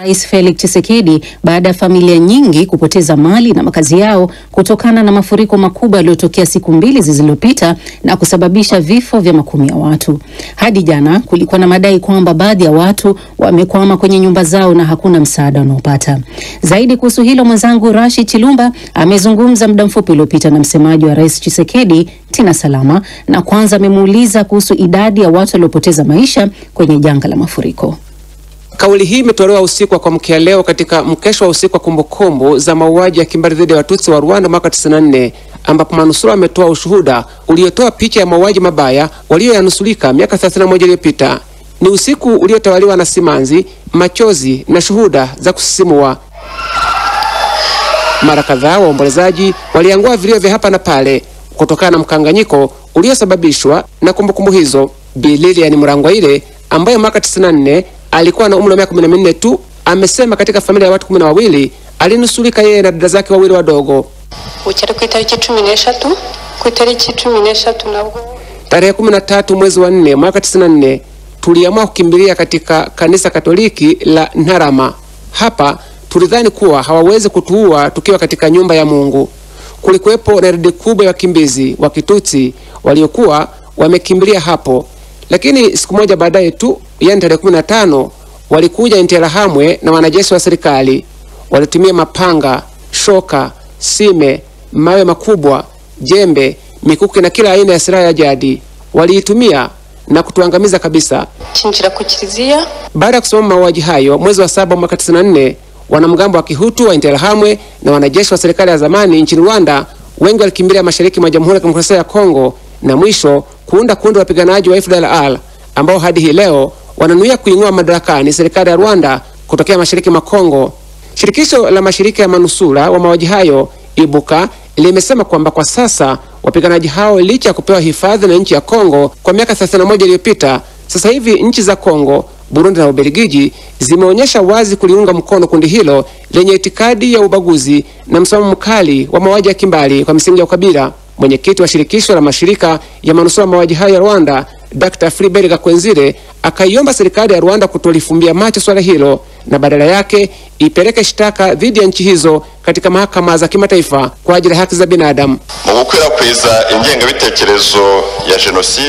Rais Felix Tshisekedi baada ya familia nyingi kupoteza mali na makazi yao kutokana na mafuriko makubwa yaliyotokea siku mbili zilizopita na kusababisha vifo vya makumi ya watu. Hadi jana kulikuwa na madai kwamba baadhi ya watu wamekwama kwenye nyumba zao na hakuna msaada wanaopata. Zaidi kuhusu hilo mwenzangu Rashid Chilumba amezungumza muda mfupi uliopita na msemaji wa Rais Tshisekedi Tina Salama, na kwanza amemuuliza kuhusu idadi ya watu waliopoteza maisha kwenye janga la mafuriko. Kauli hii imetolewa usiku wa kuamkia leo katika mkesho wa usiku wa kumbukumbu za mauaji ya kimbari dhidi ya Watutsi wa Rwanda mwaka 94, ambapo manusura ametoa ushuhuda uliotoa picha ya mauaji mabaya walioyanusulika miaka 31 iliyopita. Ni usiku uliotawaliwa na simanzi, machozi na shuhuda za kusisimua. Mara kadhaa waombolezaji waliangua vilio vya hapa na pale kutokana na mkanganyiko uliosababishwa na kumbukumbu hizo. Bi Lilian Murangwaire ambaye mwaka 94 alikuwa na umri wa miaka 14 tu, amesema katika familia ya watu 12 alinusulika yeye na dada zake wawili wadogo. Tarehe 13 mwezi wa 4 mwaka 94 tuliamua kukimbilia katika kanisa Katoliki la Ntarama. Hapa tulidhani kuwa hawawezi kutuua tukiwa katika nyumba ya Mungu. Kulikuwepo na idadi kubwa ya wakimbizi wa Kitutsi waliokuwa wamekimbilia hapo. Lakini siku moja baadaye tu, yani tarehe 15, walikuja Interahamwe na wanajeshi wa serikali. Walitumia mapanga, shoka, sime, mawe makubwa, jembe, mikuki na kila aina ya silaha ya jadi. Waliitumia na kutuangamiza kabisa. Baada ya kusimama mauaji hayo mwezi wa 7 mwaka 94, wanamgambo wa Kihutu wa Interahamwe na wanajeshi wa serikali ya zamani nchini Rwanda wengi walikimbilia mashariki mwa Jamhuri ya Kidemokrasia ya Kongo na mwisho kuunda kundi la wapiganaji wa FDLR ambao hadi hii leo wananuia kuing'oa madarakani serikali ya Rwanda kutokea mashariki mwa Kongo. Shirikisho la mashirika ya manusura wa mauaji hayo Ibuka limesema kwamba kwa sasa wapiganaji hao licha ya kupewa hifadhi na nchi ya Kongo kwa miaka 31 iliyopita, sasa hivi nchi za Kongo, Burundi na Ubelgiji zimeonyesha wazi kuliunga mkono kundi hilo lenye itikadi ya ubaguzi na msimamo mkali wa mauaji ya kimbali kwa misingi ya ukabila. Mwenyekiti wa shirikisho la mashirika ya manusura mauaji hayo ya Rwanda, Dr. Philibert Gakwenzire, akaiomba serikali ya Rwanda kutolifumbia macho swala hilo na badala yake ipeleke shtaka dhidi ya nchi hizo katika mahakama za kimataifa kwa ajili ya haki za binadamu.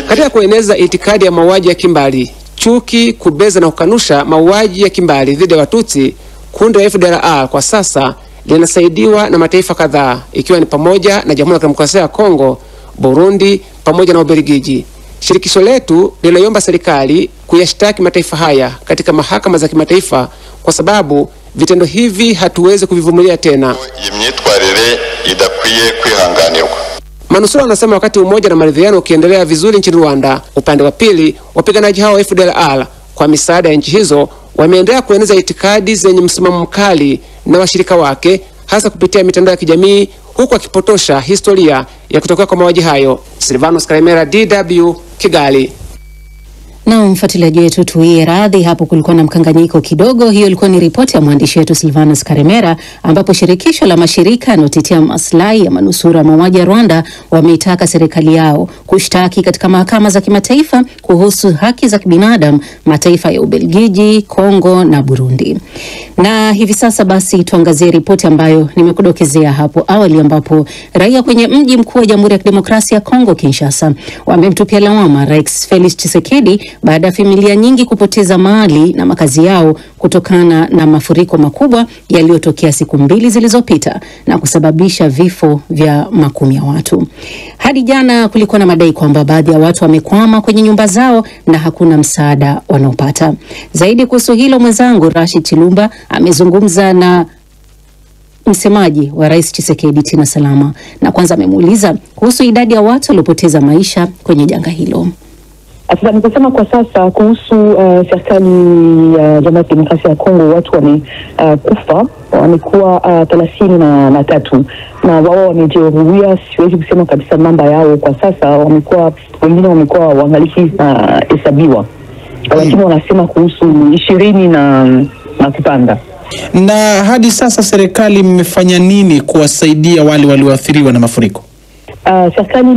Katika kueneza itikadi ya mauaji ya kimbali, chuki, kubeza na kukanusha mauaji ya kimbali dhidi ya Watutsi, kundi la FDLR kwa sasa linasaidiwa na mataifa kadhaa ikiwa ni pamoja na Jamhuri ya Kidemokrasia ya Kongo, Burundi pamoja na Ubelgiji. Shirikisho letu linaiomba serikali kuyashtaki mataifa haya katika mahakama za kimataifa kwa sababu vitendo hivi hatuwezi kuvivumilia tena. Manusura wanasema wakati umoja na maridhiano ukiendelea vizuri nchini Rwanda, upande wa pili wapiganaji hao wa FDLR kwa misaada ya nchi hizo wameendelea kueneza itikadi zenye msimamo mkali na washirika wake hasa kupitia mitandao ya kijamii, huku akipotosha historia ya kutokea kwa mauaji hayo. Silvanus Karemera, DW, Kigali. Na mfuatiliaji wetu tuwie radhi, hapo kulikuwa na mkanganyiko kidogo. Hiyo ilikuwa ni ripoti ya mwandishi wetu Silvanus Karemera, ambapo shirikisho la mashirika yanayotetea maslahi ya manusura mauaji ya Rwanda wameitaka serikali yao kushtaki katika mahakama za kimataifa kuhusu haki za kibinadamu mataifa ya Ubelgiji, Kongo na Burundi. Na hivi sasa basi tuangazie ripoti ambayo nimekudokezea hapo awali, ambapo raia kwenye mji mkuu wa Jamhuri ya Kidemokrasia ya Kongo Kinshasa wamemtupia lawama Rais Felix Tshisekedi baada ya familia nyingi kupoteza mali na makazi yao kutokana na mafuriko makubwa yaliyotokea siku mbili zilizopita na kusababisha vifo vya makumi ya watu. Hadi jana kulikuwa na madai kwamba baadhi ya watu wamekwama kwenye nyumba zao na hakuna msaada wanaopata. Zaidi kuhusu hilo mwenzangu Rashid Chilumba amezungumza na msemaji wa Rais Tshisekedi Tina Salama, na kwanza amemuuliza kuhusu idadi ya watu waliopoteza maisha kwenye janga hilo. Sasa nikisema kwa sasa kuhusu serikali ya Jamhuri ya Kidemokrasia ya Kongo, watu kufa wamekuwa 33 na wao wamejeruhiwa. Siwezi kusema kabisa namba yao kwa sasa, wengine wamekuwa waangalifu hesabiwa, lakini wanasema kuhusu 20 na kupanda. Na hadi sasa serikali mmefanya nini kuwasaidia wale walioathiriwa na mafuriko? Serikali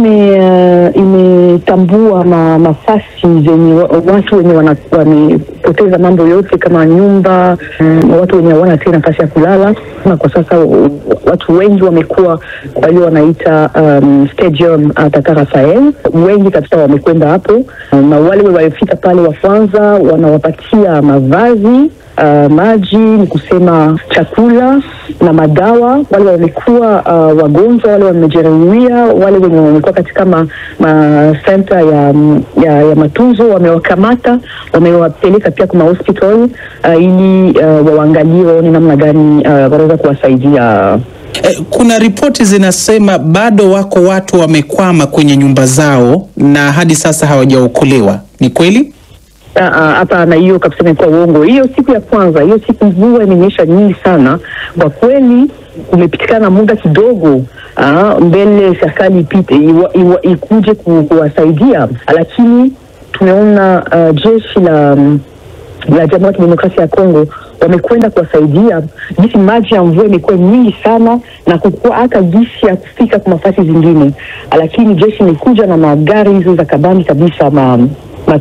imetambua nafasi zenye watu wenye wamepoteza mambo yote kama nyumba, watu wenye hawana tena nafasi ya kulala. Na kwa sasa watu wengi wamekuwa kwa hiyo wanaita stadium Tata Rafael, wengi kabisa wamekwenda hapo, na wale waliofika pale wa kwanza wanawapatia mavazi, maji, ni kusema chakula na madawa. Wale wamekuwa wagonjwa, wale wamejeruhiwa, wale wenye wamekuwa katika center ya matunzo wamewakamata, wamewapeleka pia kwa hospital ili waangalie waone namna gani wanaweza kuwasaidia. Kuna ripoti zinasema bado wako watu wamekwama kwenye nyumba zao na hadi sasa hawajaokolewa. Ni kweli? Hapana, hiyo kabisa ni kwa uongo. Hiyo siku ya kwanza, hiyo siku mvua imenyesha nyingi sana. Kwa kweli umepitikana muda kidogo mbele serikali ipite ikuje kuwasaidia, lakini tumeona jeshi la Jamhuri ya Kidemokrasia ya Kongo wamekwenda kuwasaidia. Jinsi maji ya mvua imekuwa nyingi sana na kukua hata jinsi ya kufika kwa nafasi zingine, lakini jeshi imekuja na magari hizo za kabambi kabisa,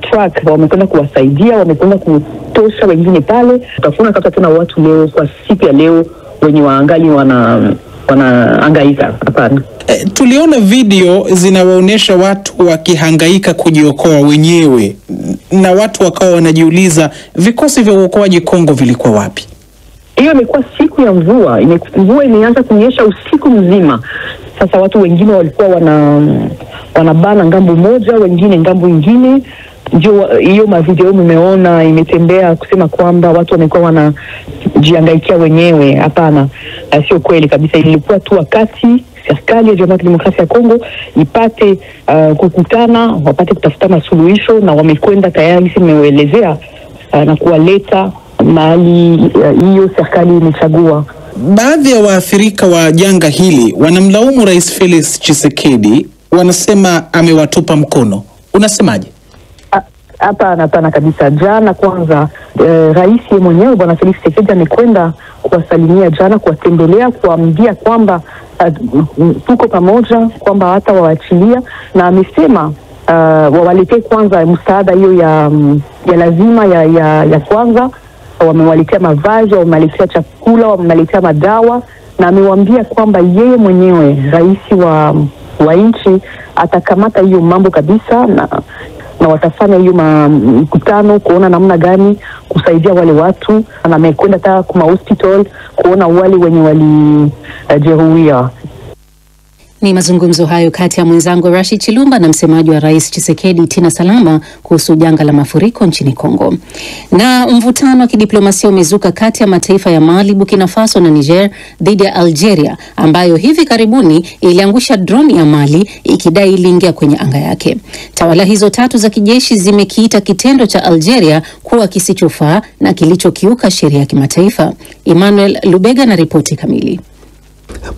truck, wamekwenda kuwasaidia, wamekwenda kutosha wengine pale. Utakuona kama tuna watu leo kwa siku ya leo wenye waangali wanahangaika. Hapana. Tuliona video zinawaonesha watu wakihangaika kujiokoa wenyewe na watu wakawa wanajiuliza vikosi vya uokoaji Kongo vilikuwa wapi? Hiyo imekuwa siku ya mvua. Mvua imeanza kunyesha usiku mzima. Sasa watu wengine walikuwa wanabana ngambo moja, wengine ngambo nyingine. Ndio hiyo mavideo mmeona imetembea kusema kwamba watu wamekuwa wanajihangaikia wenyewe. Hapana, sio kweli kabisa. Ilikuwa tu wakati serikali ya Jamhuri ya Kidemokrasia ya Kongo ipate kukutana, wapate kutafuta masuluhisho, na wamekwenda tayari simeelezea na kuwaleta mahali hiyo serikali imechagua. Baadhi ya waathirika wa janga hili wanamlaumu Rais Felix Tshisekedi, wanasema amewatupa mkono. Unasemaje? Hapana kabisa. Jana kwanza rais mwenyewe Bwana Felix Tshisekedi amekwenda kuwasalimia jana, kuwatembelea, kuambia kwamba tuko pamoja, kwamba hata waachilia, na amesema wawaletee kwanza msaada hiyo ya lazima ya kwanza. Wamewaletea mavazi, wamewaletea chakula, wamewaletea madawa, na amewaambia kwamba yeye mwenyewe rais wa nchi atakamata hiyo mambo kabisa, na watafanya hiyo mkutano kuona namna gani kusaidia wale watu, na amekwenda hata kwa hospital kuona wale wenye walijeruhiwa. Ni mazungumzo hayo kati ya mwenzangu Rashid Chilumba na msemaji wa Rais Tshisekedi Tina Salama kuhusu janga la mafuriko nchini Kongo. Na mvutano wa kidiplomasia umezuka kati ya mataifa ya Mali, Burkina Faso na Niger dhidi ya Algeria, ambayo hivi karibuni iliangusha droni ya Mali ikidai iliingia kwenye anga yake. Tawala hizo tatu za kijeshi zimekiita kitendo cha Algeria kuwa kisichofaa na kilichokiuka sheria ya kimataifa. Emmanuel Lubega na ripoti kamili.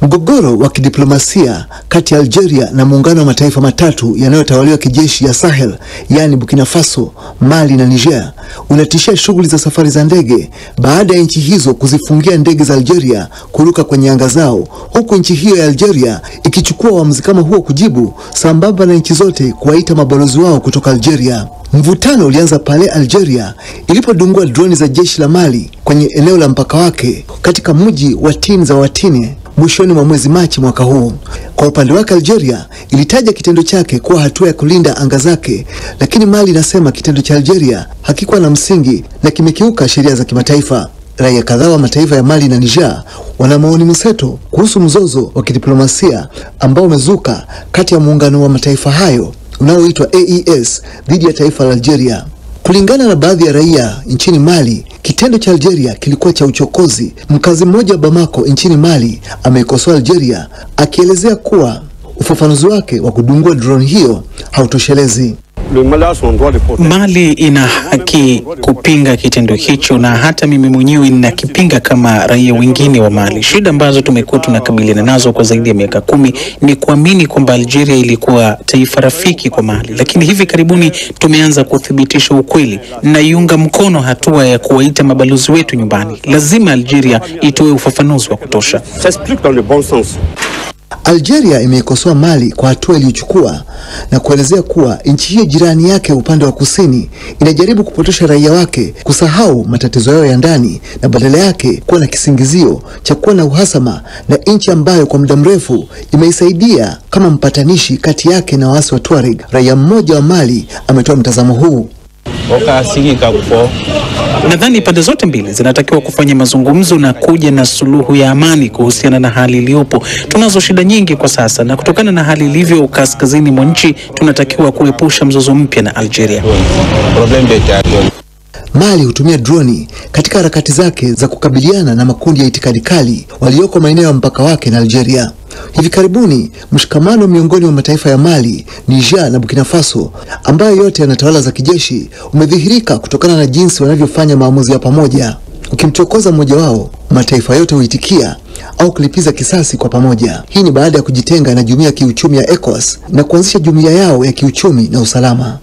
Mgogoro wa kidiplomasia kati ya Algeria na muungano wa mataifa matatu yanayotawaliwa kijeshi ya Sahel, yani Burkina Faso, Mali na Niger, unatishia shughuli za safari za ndege baada ya nchi hizo kuzifungia ndege za Algeria kuruka kwenye anga zao, huku nchi hiyo ya Algeria ikichukua uamuzi kama huo kujibu, sambamba na nchi zote kuwaita mabalozi wao kutoka Algeria. Mvutano ulianza pale Algeria ilipodungua droni za jeshi la Mali kwenye eneo la mpaka wake katika mji wa Tine za Watine mwishoni mwa mwezi Machi mwaka huu. Kwa upande wake Algeria ilitaja kitendo chake kuwa hatua ya kulinda anga zake, lakini Mali inasema kitendo cha Algeria hakikuwa na msingi na kimekiuka sheria za kimataifa. Raia kadhaa wa mataifa ya Mali na Niger wana maoni mseto kuhusu mzozo wa kidiplomasia ambao umezuka kati ya muungano wa mataifa hayo unaoitwa AES dhidi ya taifa la Algeria. Kulingana na baadhi ya raia nchini Mali, kitendo cha Algeria kilikuwa cha uchokozi. Mkazi mmoja wa Bamako nchini Mali ameikosoa Algeria akielezea kuwa ufafanuzi wake wa kudungua drone hiyo hautoshelezi. Mali ina haki kupinga kitendo hicho, na hata mimi mwenyewe ninakipinga kama raia wengine wa Mali. Shida ambazo tumekuwa tunakabiliana nazo kwa zaidi ya miaka 10 ni kuamini kwamba Algeria ilikuwa taifa rafiki kwa Mali, lakini hivi karibuni tumeanza kuthibitisha ukweli. Naiunga mkono hatua ya kuwaita mabalozi wetu nyumbani. Lazima Algeria itoe ufafanuzi wa kutosha. Algeria imeikosoa Mali kwa hatua iliyochukua na kuelezea kuwa nchi hiyo jirani yake upande wa kusini inajaribu kupotosha raia wake kusahau matatizo yao ya ndani na badala yake kuwa na kisingizio cha kuwa na uhasama na nchi ambayo kwa muda mrefu imeisaidia kama mpatanishi kati yake na waasi wa Tuareg. Raia mmoja wa Mali ametoa mtazamo huu. Nadhani pande zote mbili zinatakiwa kufanya mazungumzo na kuja na suluhu ya amani kuhusiana na hali iliyopo. Tunazo shida nyingi kwa sasa, na kutokana na hali ilivyo kaskazini mwa nchi tunatakiwa kuepusha mzozo mpya na Algeria. Mali hutumia droni katika harakati zake za kukabiliana na makundi ya itikadi kali walioko maeneo ya mpaka wake na Algeria. Hivi karibuni mshikamano miongoni mwa mataifa ya Mali, Niger na Burkina Faso ambayo yote yana tawala za kijeshi umedhihirika kutokana na jinsi wanavyofanya maamuzi ya pamoja. Ukimchokoza mmoja wao, mataifa yote huitikia au kulipiza kisasi kwa pamoja. Hii ni baada ya kujitenga na jumuiya ya kiuchumi ya ECOWAS na kuanzisha jumuiya yao ya kiuchumi na usalama.